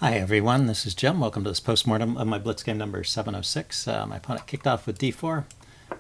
Hi everyone, this is Jim. Welcome to this postmortem of my Blitz game number 706. My opponent kicked off with d4,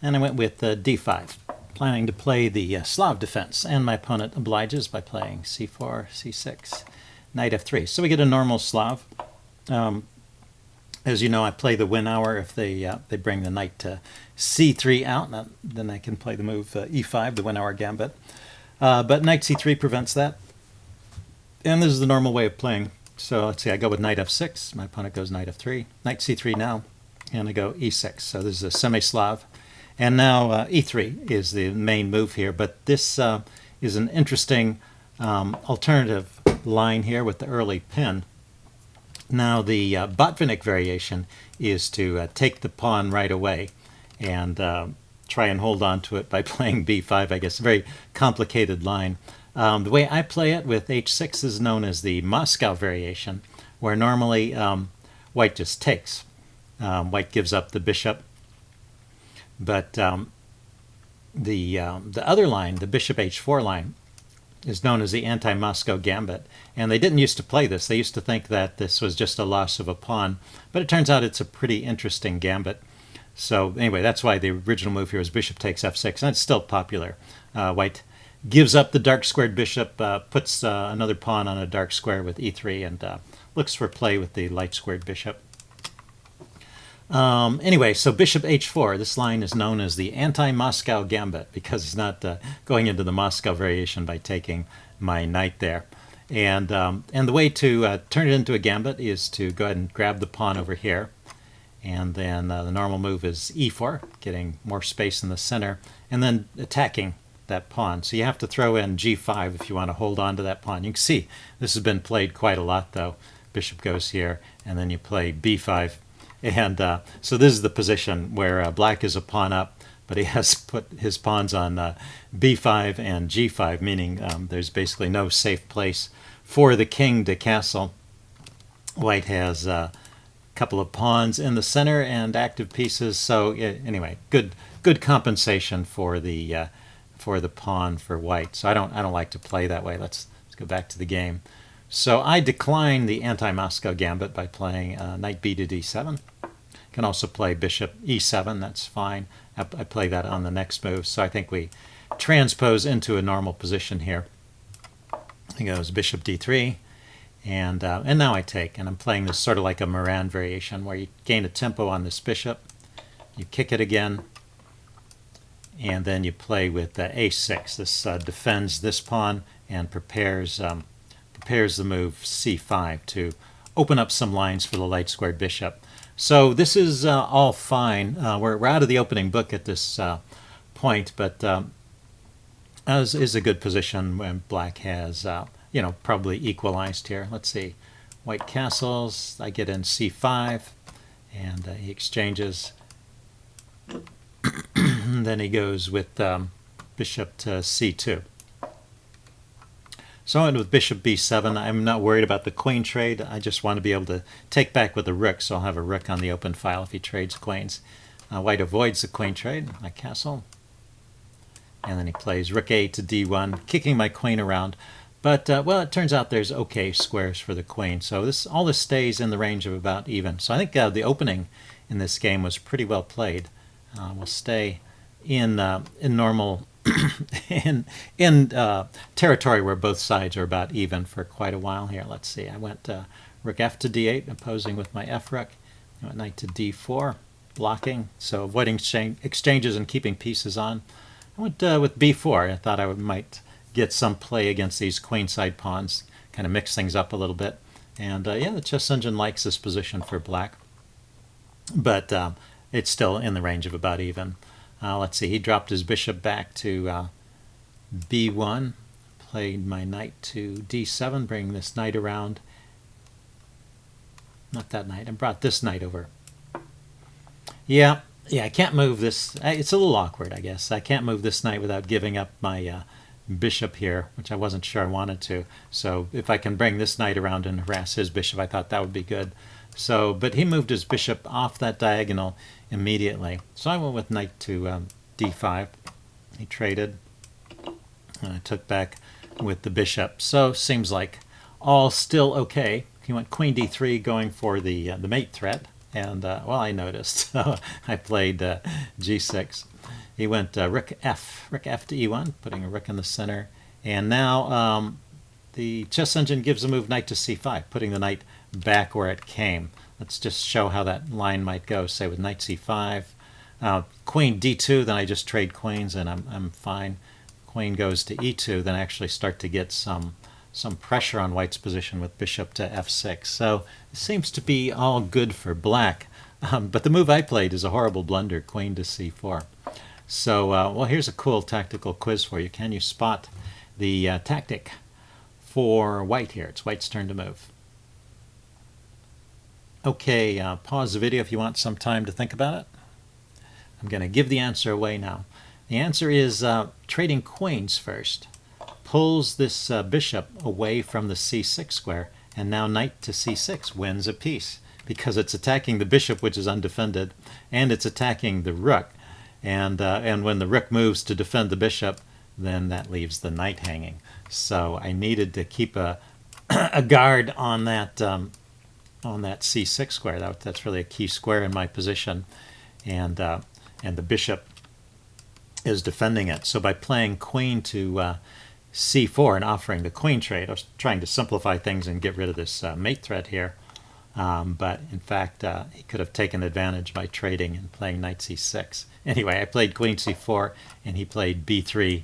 and I went with d5, planning to play the Slav defense, and my opponent obliges by playing c4, c6, knight f3. So we get a normal Slav. As you know, I play the win hour if they bring the knight to c3 out, then I can play the move e5, the win hour gambit. But knight c3 prevents that, and this is the normal way of playing. So let's see, I go with knight f6, my opponent goes knight f3, knight c3 now, and I go e6. So this is a semi-Slav. And now e3 is the main move here, but this is an interesting alternative line here with the early pin. Now the Botvinnik variation is to take the pawn right away and try and hold on to it by playing b5, I guess. A very complicated line. The way I play it with h6 is known as the Moscow variation, where normally white just takes. White gives up the bishop, but the other line, the bishop h4 line, is known as the anti-Moscow gambit. And they didn't used to play this. They used to think that this was just a loss of a pawn, but it turns out it's a pretty interesting gambit. So anyway, that's why the original move here is bishop takes f6, and it's still popular. White gives up the dark squared bishop, puts another pawn on a dark square with e3, and looks for play with the light squared bishop. Anyway, so bishop h4, this line is known as the anti-Moscow gambit because he's not going into the Moscow variation by taking my knight there. And the way to turn it into a gambit is to go ahead and grab the pawn over here. And then the normal move is e4, getting more space in the center, and then attacking that pawn. So you have to throw in g5 if you want to hold on to that pawn. You can see this has been played quite a lot, though. Bishop goes here, and then you play b5. And so this is the position where black is a pawn up, but he has put his pawns on b5 and g5, meaning there's basically no safe place for the king to castle. White has a couple of pawns in the center and active pieces. So anyway, good compensation for the pawn for white. So I don't like to play that way. Let's go back to the game. So I decline the anti-Moscow gambit by playing knight b to d7. Can also play bishop e7. That's fine. I play that on the next move. So I think we transpose into a normal position here. It goes bishop d3, and now I take. And I'm playing this sort of like a Moran variation where you gain a tempo on this bishop, you kick it again, and then you play with a6. This defends this pawn and prepares the move c5 to open up some lines for the light squared bishop. So this is all fine. We're out of the opening book at this point, but as is a good position when black has probably equalized here. Let's see, white castles. I get in c5, and he exchanges. And then he goes with bishop to c2. So I went with bishop b7. I'm not worried about the queen trade. I just want to be able to take back with the rook, so I'll have a rook on the open file if he trades queens. White avoids the queen trade. I castle. And then he plays rook a to d1, kicking my queen around. But, well, it turns out there's okay squares for the queen. So all this stays in the range of about even. So I think the opening in this game was pretty well played. We'll stay in normal in territory where both sides are about even for quite a while here. Let's see. I went rook f to d8, opposing with my f rook. I went knight to d4, blocking, so avoiding exchanges and keeping pieces on. I went with b4. I thought I might get some play against these queenside pawns, kind of mix things up a little bit. And yeah, the chess engine likes this position for black, but it's still in the range of about even. Let's see, he dropped his bishop back to b1, played my knight to d7, bringing this knight around. Not that knight, I brought this knight over. Yeah, I can't move this. It's a little awkward, I guess. I can't move this knight without giving up my bishop here, which I wasn't sure I wanted to. So if I can bring this knight around and harass his bishop, I thought that would be good. So, but he moved his bishop off that diagonal immediately. So I went with knight to d5. He traded, and I took back with the bishop. So seems like all still okay. he went queen d3 going for the mate threat, and well, I noticed, so I played g6. He went rook f to e1, putting a rook in the center, and now the chess engine gives a move knight to c5, putting the knight back where it came. Let's just show how that line might go, say with knight c5, queen d2, then I just trade queens and I'm fine. Queen goes to e2, then I actually start to get some pressure on white's position with bishop to f6. So it seems to be all good for black, but the move I played is a horrible blunder, queen to c4. So, well, here's a cool tactical quiz for you. Can you spot the tactic for white here? It's white's turn to move. Okay, pause the video if you want some time to think about it. I'm going to give the answer away now. The answer is trading queens first pulls this bishop away from the c6 square, and now knight to c6 wins a piece because it's attacking the bishop, which is undefended, and it's attacking the rook. And when the rook moves to defend the bishop, then that leaves the knight hanging. So I needed to keep a guard on that c6 square. That's really a key square in my position, and the bishop is defending it. So by playing queen to c4 and offering the queen trade, I was trying to simplify things and get rid of this mate threat here. But in fact, he could have taken advantage by trading and playing knight c6. Anyway, I played queen c4, and he played b3,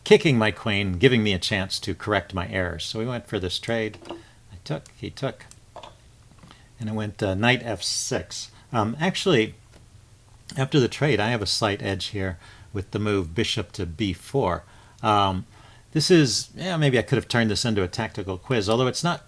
kicking my queen, giving me a chance to correct my errors. So we went for this trade. I took, he took, and I went knight f6. Actually, after the trade, I have a slight edge here with the move bishop to b4. This is, yeah, maybe I could have turned this into a tactical quiz, although it's not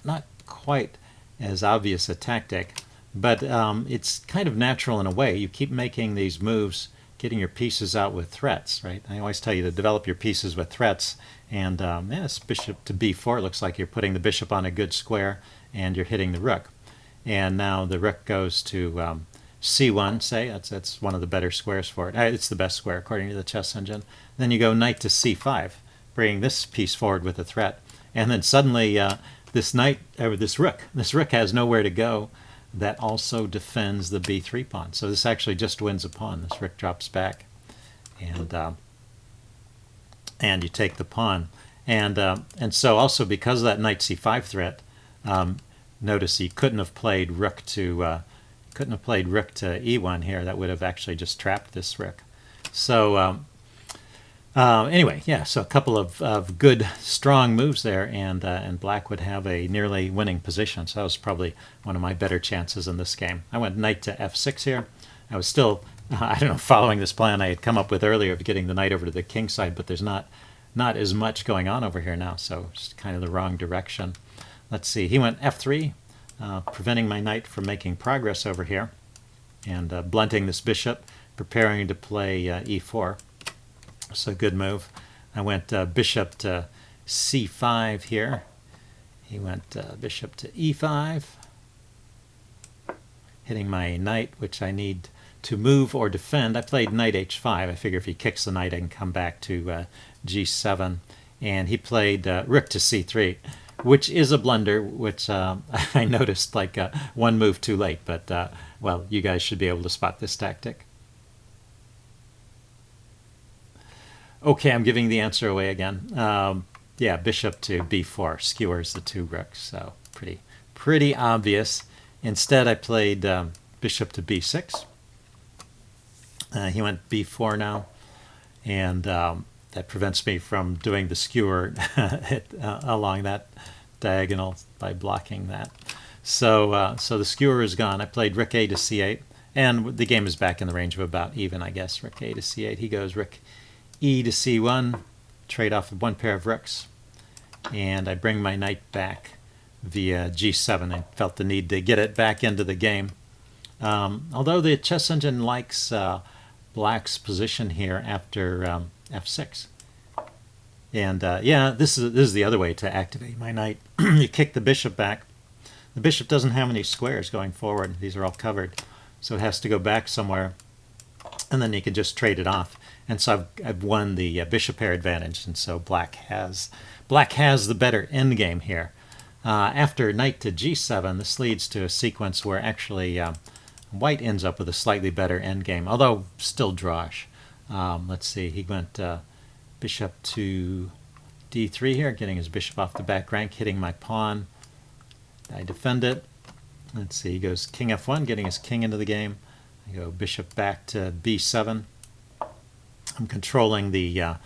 quite as obvious a tactic, but it's kind of natural in a way. You keep making these moves, getting your pieces out with threats, right? I always tell you to develop your pieces with threats, and this bishop to b4 looks like you're putting the bishop on a good square, and you're hitting the rook. And now the rook goes to c1, say, that's one of the better squares for it. It's the best square according to the chess engine. Then you go knight to c5, bringing this piece forward with a threat, and then suddenly this rook has nowhere to go. That also defends the b3 pawn. So this actually just wins a pawn. This rook drops back, and you take the pawn. And so also because of that knight c5 threat, notice he couldn't have played rook to e1 here. That would have actually just trapped this rook. So anyway, yeah, so a couple of good, strong moves there, and black would have a nearly winning position. So that was probably one of my better chances in this game. I went knight to f6 here. I was still, I don't know, following this plan I had come up with earlier of getting the knight over to the king side, but there's not as much going on over here now, so it's kind of the wrong direction. Let's see, he went f3, preventing my knight from making progress over here, and blunting this bishop, preparing to play e4. So good move. I went bishop to c5 here. He went bishop to e5, hitting my knight, which I need to move or defend. I played knight h5. I figure if he kicks the knight, I can come back to g7. And he played rook to c3, which is a blunder, which I noticed like one move too late. But, well, you guys should be able to spot this tactic. Okay, I'm giving the answer away again. Yeah, bishop to b4 skewers the two rooks, so pretty obvious. Instead, I played bishop to b6. He went b4 now, and that prevents me from doing the skewer along that diagonal by blocking that. So the skewer is gone. I played rook a to c8, and the game is back in the range of about even, I guess. Rook a to c8. He goes rook e to c1, trade off of one pair of rooks, and I bring my knight back via g7. I felt the need to get it back into the game. Although the chess engine likes black's position here after f6. And yeah, this is the other way to activate my knight. You kick the bishop back. The bishop doesn't have any squares going forward. These are all covered. So it has to go back somewhere, and then you can just trade it off. And so I've won the bishop pair advantage, and so black has the better endgame here. After knight to g7, this leads to a sequence where actually white ends up with a slightly better endgame, although still drawish. Let's see, he went bishop to d3 here, getting his bishop off the back rank, hitting my pawn. I defend it. Let's see, he goes king f1, getting his king into the game. I go bishop back to b7. I'm controlling the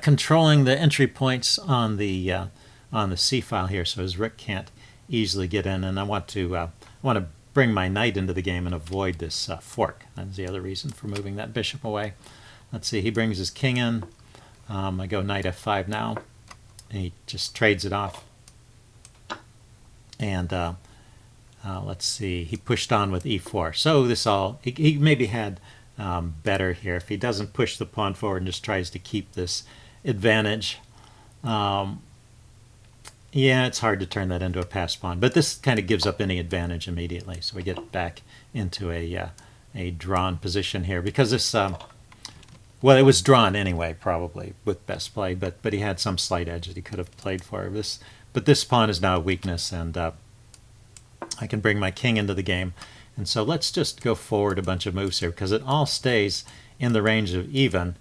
controlling the entry points on the c file here, so his rook can't easily get in. And I want to bring my knight into the game and avoid this fork. That's the other reason for moving that bishop away. Let's see, he brings his king in. I go knight f5 now. And he just trades it off. And let's see, he pushed on with e4. So this all, he maybe had better here. If he doesn't push the pawn forward and just tries to keep this advantage, yeah, it's hard to turn that into a passed pawn. But this kind of gives up any advantage immediately. So we get back into a drawn position here. Because this, well, it was drawn anyway, probably, with best play. But he had some slight edge that he could have played for. But this pawn is now a weakness, and I can bring my king into the game. And so let's just go forward a bunch of moves here, because it all stays in the range of even.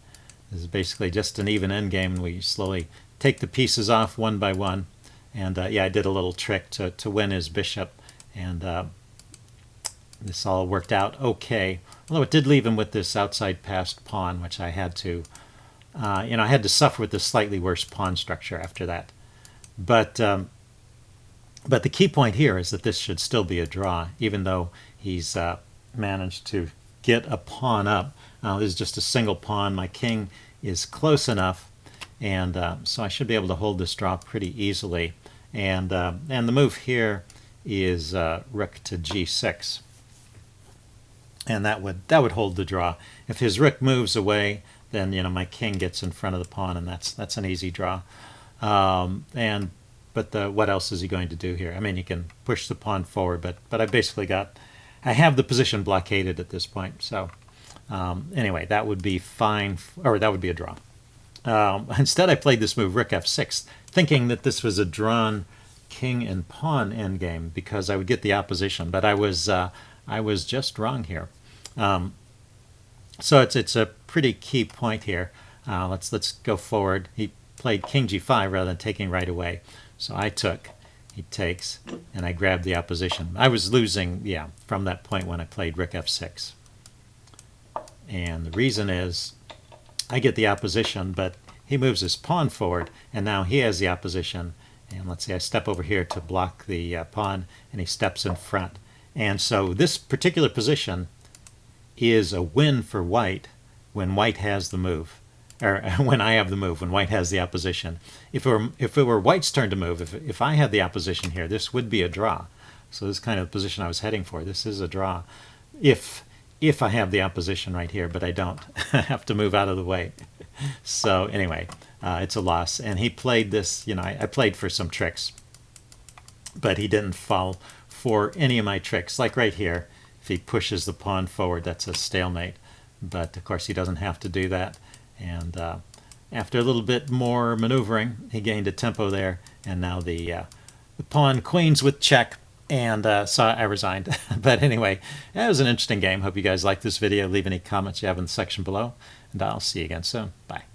This is basically just an even endgame, and we slowly take the pieces off one by one. And yeah, I did a little trick to win his bishop, and this all worked out okay. Although it did leave him with this outside passed pawn, which I had to, I had to suffer with this slightly worse pawn structure after that. But the key point here is that this should still be a draw, even though he's managed to get a pawn up. This is just a single pawn. My king is close enough, and so I should be able to hold this draw pretty easily. And the move here is rook to g6, and that would hold the draw. If his rook moves away, then my king gets in front of the pawn, and that's an easy draw. But what else is he going to do here? I mean, he can push the pawn forward, but I have the position blockaded at this point. So anyway, that would be fine, or that would be a draw. Instead, I played this move, rook f6, thinking that this was a drawn king and pawn endgame because I would get the opposition. But I was just wrong here. So it's a pretty key point here. Let's go forward. He played king g5 rather than taking right away. So I took, he takes, and I grabbed the opposition. I was losing, yeah, from that point when I played rook f6. And the reason is I get the opposition, but he moves his pawn forward, and now he has the opposition. And let's say I step over here to block the pawn, and he steps in front. And so this particular position is a win for white when white has the move. Or when I have the move, when white has the opposition. If it were white's turn to move, if I had the opposition here, this would be a draw. So this is kind of the position I was heading for. This is a draw if I have the opposition right here, but I don't. I have to move out of the way. So anyway, it's a loss. And he played this, I played for some tricks, but he didn't fall for any of my tricks. Like right here, if he pushes the pawn forward, that's a stalemate. But of course he doesn't have to do that. And after a little bit more maneuvering, he gained a tempo there, and now the pawn queens with check, and so I resigned. But anyway, it was an interesting game. Hope you guys liked this video. Leave any comments you have in the section below, and I'll see you again soon. Bye.